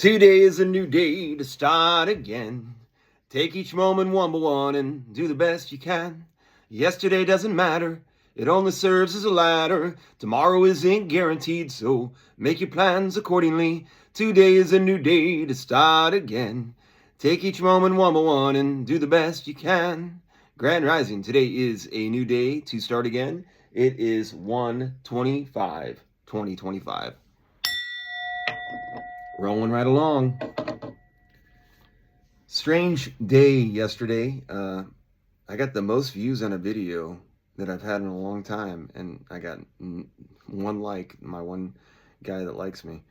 Today is a new day to start again. Take each moment one by one and do the best you can. Yesterday doesn't matter, it only serves as a ladder. Tomorrow isn't guaranteed, so make your plans accordingly. Today is a new day to start again. Take each moment one by one and do the best you can. Grand Rising, today is a new day to start again. It is 1/25/2025. Rolling right along. Strange day yesterday. I got the most views on a video that I've had in a long time, and I got one like, my one guy that likes me.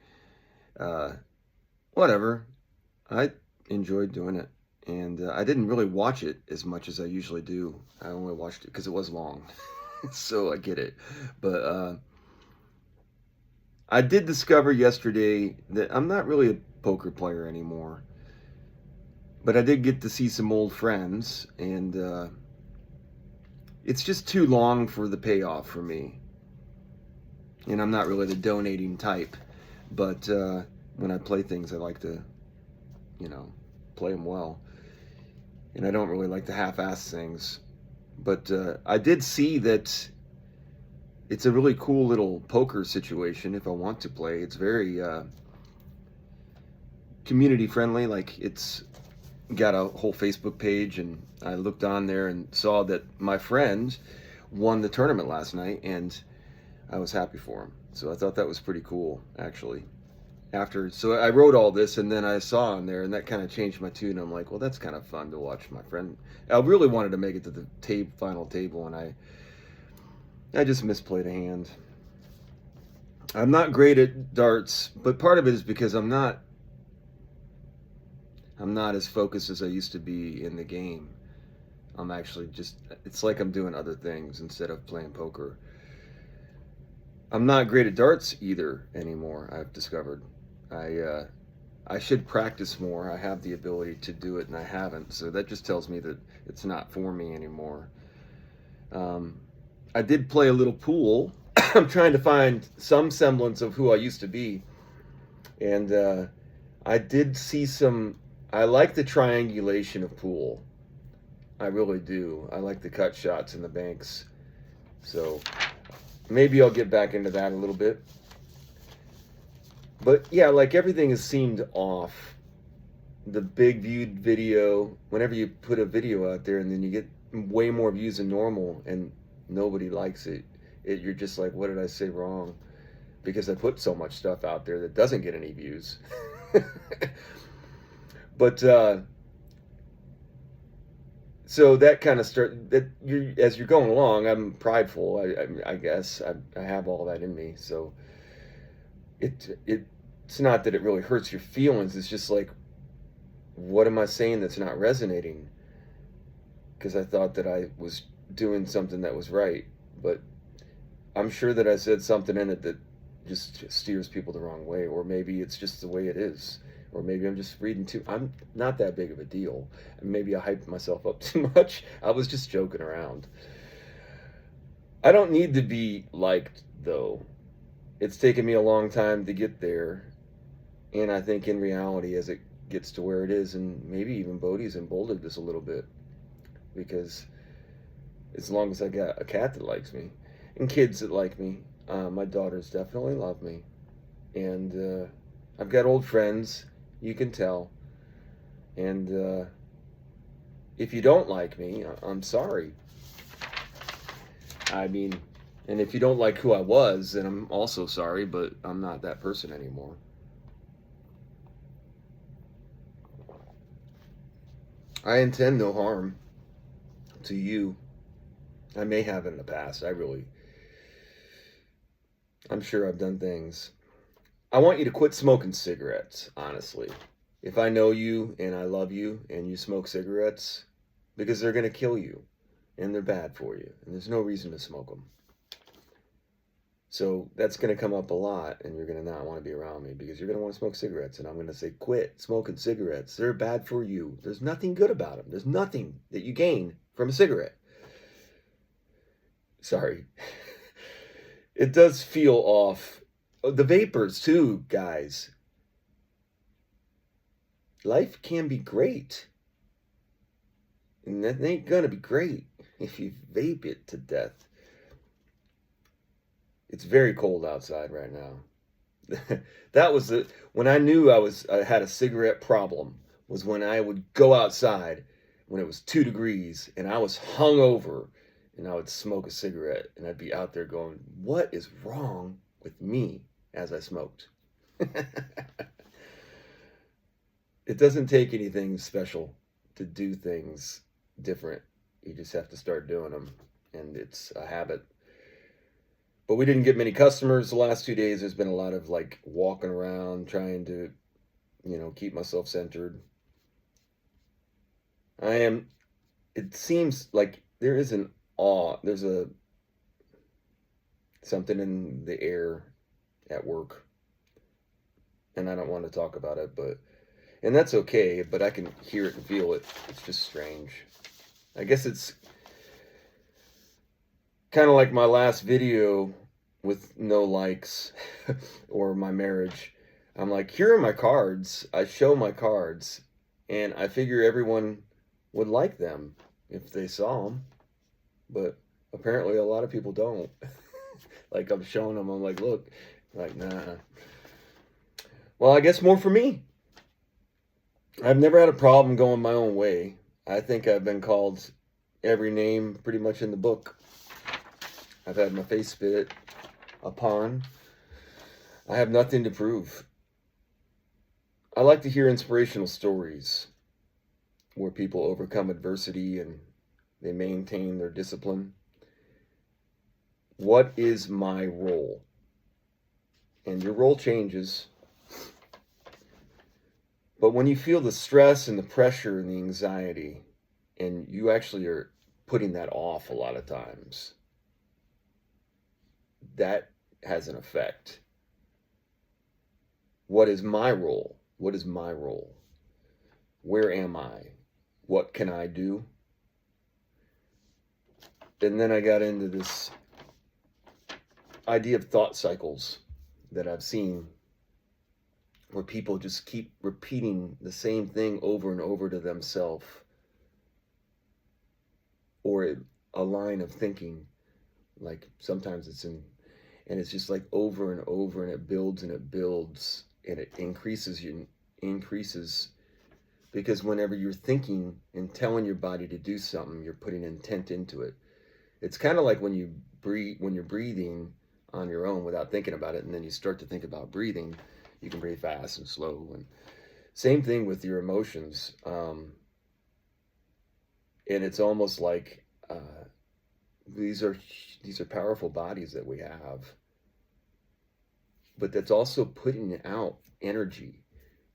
Whatever. I enjoyed doing it, and I didn't really watch it as much as I usually do. I only watched it because it was long, so I get it. But I did discover yesterday that I'm not really a poker player anymore. But I did get to see some old friends, and it's just too long for the payoff for me. And I'm not really the donating type, but when I play things, I like to, play them well. And I don't really like to half-ass things. But I did see that it's a really cool little poker situation if I want to play. It's very community friendly. Like, it's got a whole Facebook page, and I looked on there and saw that my friend won the tournament last night, and I was happy for him. So I thought that was pretty cool, actually. So I wrote all this, and then I saw on there, and that kind of changed my tune. I'm like, well, that's kind of fun to watch my friend. I really wanted to make it to the final table, and I just misplayed a hand. I'm not great at darts, but part of it is because I'm not as focused as I used to be in the game. I'm actually it's like I'm doing other things instead of playing poker. I'm not great at darts either anymore, I've discovered. I should practice more. I have the ability to do it, and I haven't. So that just tells me that it's not for me anymore. I did play a little pool. I'm trying to find some semblance of who I used to be. And I did see I like the triangulation of pool. I really do. I like the cut shots and the banks. So maybe I'll get back into that a little bit. But yeah, like, everything has seemed off. The big viewed video, whenever you put a video out there and then you get way more views than normal and nobody likes it, you're just like, what did I say wrong? Because I put so much stuff out there that doesn't get any views. But so that kind of as you're going along, I'm prideful. I guess I have all that in me. So it's not that it really hurts your feelings. It's just like, what am I saying that's not resonating? Because I thought that I was doing something that was right, but I'm sure that I said something in it that just steers people the wrong way, or maybe it's just the way it is. Or maybe I'm just reading too. I'm not that big of a deal. Maybe I hyped myself up too much. I was just joking around. I don't need to be liked, though. It's taken me a long time to get there. And I think in reality, as it gets to where it is, and maybe even Bodhi's emboldened this a little bit. Because as long as I got a cat that likes me, and kids that like me, my daughters definitely love me. And I've got old friends. You can tell. And if you don't like me, I'm sorry. I mean, and if you don't like who I was, then I'm also sorry, but I'm not that person anymore. I intend no harm to you. I may have in the past. I'm sure I've done things. I want you to quit smoking cigarettes, honestly. If I know you and I love you and you smoke cigarettes, because they're going to kill you and they're bad for you and there's no reason to smoke them. So that's going to come up a lot, and you're going to not want to be around me because you're going to want to smoke cigarettes, and I'm going to say, quit smoking cigarettes. They're bad for you. There's nothing good about them. There's nothing that you gain from a cigarette. Sorry. It does feel off. The vapors too, guys. life can be great. And that ain't gonna be great if you vape it to death. It's very cold outside right now. That was when I knew I had a cigarette problem, was when I would go outside when it was 2 degrees and I was hungover, and I would smoke a cigarette, and I'd be out there going, what is wrong with me, as I smoked? It doesn't take anything special to do things different. You just have to start doing them, and it's a habit. But we didn't get many customers the last 2 days. There's been a lot of like walking around trying to, keep myself centered. It seems like there is an awe, there's something in the air at work. And I don't want to talk about it, and that's okay, but I can hear it and feel it. It's just strange. I guess it's kind of like my last video with no likes or my marriage. I'm like, here are my cards. I show my cards, and I figure everyone would like them if they saw them. But apparently a lot of people don't. Like, I'm showing them, I'm like, look, like, nah. Well, I guess more for me. I've never had a problem going my own way. I think I've been called every name pretty much in the book. I've had my face spit upon. I have nothing to prove. I like to hear inspirational stories where people overcome adversity and they maintain their discipline. What is my role? And your role changes. But when you feel the stress and the pressure and the anxiety, and you actually are putting that off a lot of times, that has an effect. What is my role? What is my role? Where am I? What can I do? And then I got into this idea of thought cycles that I've seen, where people just keep repeating the same thing over and over to themselves, or a line of thinking. Like sometimes and it's just like over and over, and it builds and it builds, and it increases because whenever you're thinking and telling your body to do something, you're putting intent into it. It's kind of like when you're breathing on your own without thinking about it, and then you start to think about breathing. You can breathe fast and slow, and same thing with your emotions. And it's almost like these are powerful bodies that we have, but that's also putting out energy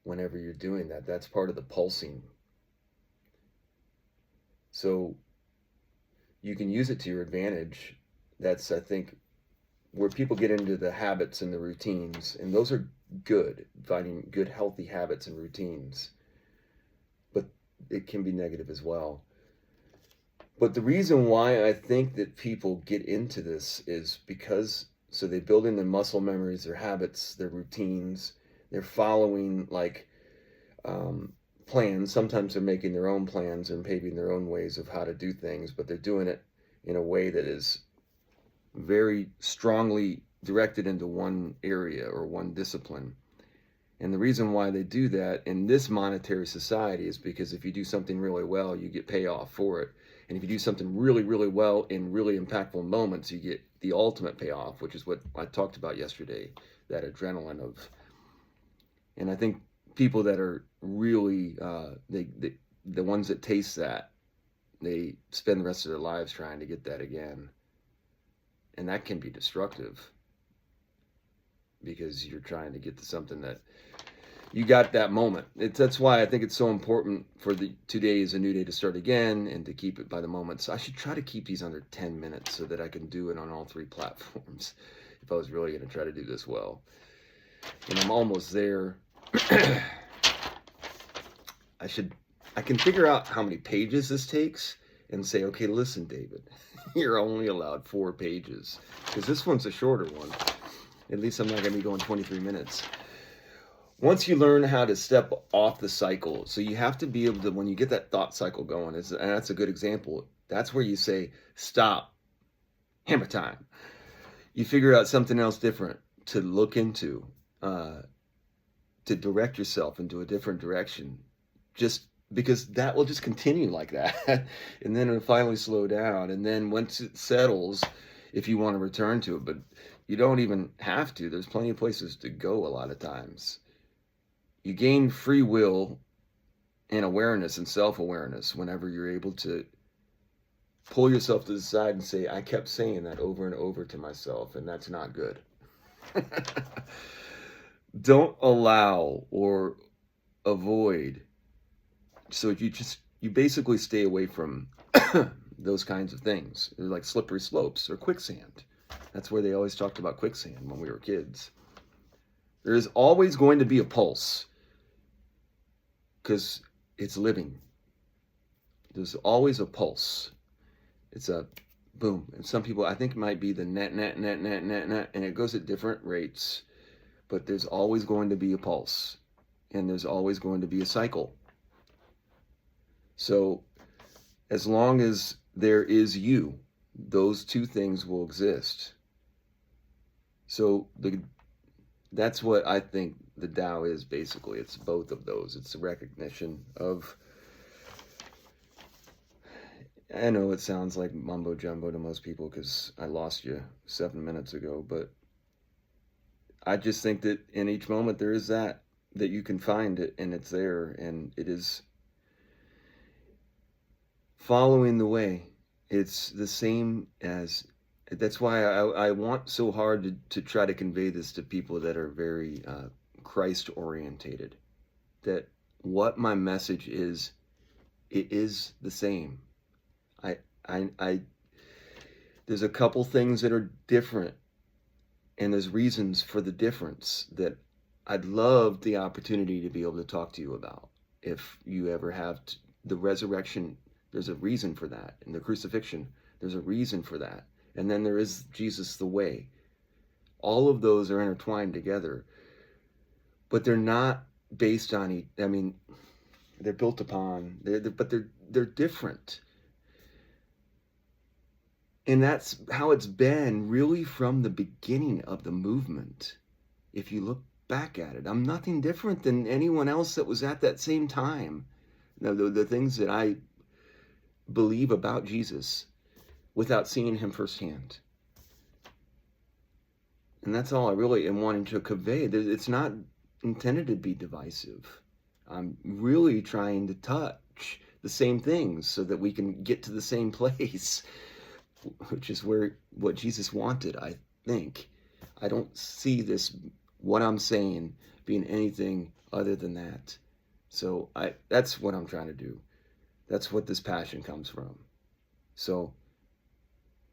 whenever you're doing that. That's part of the pulsing. So you can use it to your advantage. That's, I think, where people get into the habits and the routines, and those are good, finding good healthy habits and routines, but it can be negative as well. But the reason why I think that people get into this is because, so they build in their muscle memories, their habits, their routines. They're following like plans. Sometimes they're making their own plans and paving their own ways of how to do things, but they're doing it in a way that is very strongly directed into one area or one discipline. And the reason why they do that in this monetary society is because if you do something really well, you get payoff for it. And if you do something really, really well in really impactful moments, you get the ultimate payoff, which is what I talked about yesterday, that adrenaline of. And I think people that are really, the ones that taste that, they spend the rest of their lives trying to get that again. And that can be destructive, because you're trying to get to something that you got that moment. That's why I think it's so important for today is a new day to start again, and to keep it by the moments. I should try to keep these under 10 minutes so that I can do it on all 3 platforms if I was really going to try to do this well. And I'm almost there. I can figure out how many pages this takes and say, okay, listen, David, you're only allowed 4 pages, because this one's a shorter one. At least I'm not going to be going 23 minutes. once you learn how to step off the cycle, so you have to be able to, when you get that thought cycle going, and that's a good example, that's where you say, stop, hammer time. You figure out something else different to look into, uh, to direct yourself into a different direction, just because that will just continue like that. And then it'll finally slow down. And then once it settles, if you want to return to it, but you don't even have to, there's plenty of places to go a lot of times. You gain free will and awareness and self-awareness whenever you're able to pull yourself to the side and say, I kept saying that over and over to myself, and that's not good. Don't allow or avoid. So you basically stay away from those kinds of things. They're like slippery slopes or quicksand. That's where they always talked about quicksand when we were kids. There is always going to be a pulse because it's living. There's always a pulse. It's a boom. And some people, I think it might be the net, and it goes at different rates, but there's always going to be a pulse, and there's always going to be a cycle. So as long as there is you, those two things will exist. So that's what I think the Tao is basically. It's both of those. It's a recognition of, I know it sounds like mumbo jumbo to most people because I lost you 7 minutes ago, but I just think that in each moment there is that you can find it, and it's there, and it is following the way. It's the same as, that's why I want so hard to try to convey this to people that are very Christ orientated, that what my message is, it is the same. I there's a couple things that are different, and there's reasons for the difference that I'd love the opportunity to be able to talk to you about. If you ever have the resurrection, there's a reason for that. In the crucifixion, there's a reason for that. And then there is Jesus the way. All of those are intertwined together, but they're not based on I mean, they're built upon, but they're different. And that's how it's been really from the beginning of the movement. If you look back at it, I'm nothing different than anyone else that was at that same time. The things that I believe about Jesus without seeing him firsthand. And that's all I really am wanting to convey. It's not intended to be divisive. I'm really trying to touch the same things so that we can get to the same place, which is what Jesus wanted, I think. I don't see what I'm saying, being anything other than that. So that's what I'm trying to do. That's what this passion comes from. So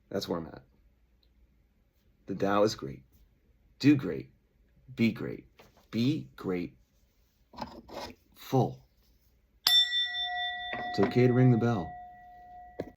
that's where I'm at. The Tao is great. Do great. Be great. Be great. Full. It's okay to ring the bell.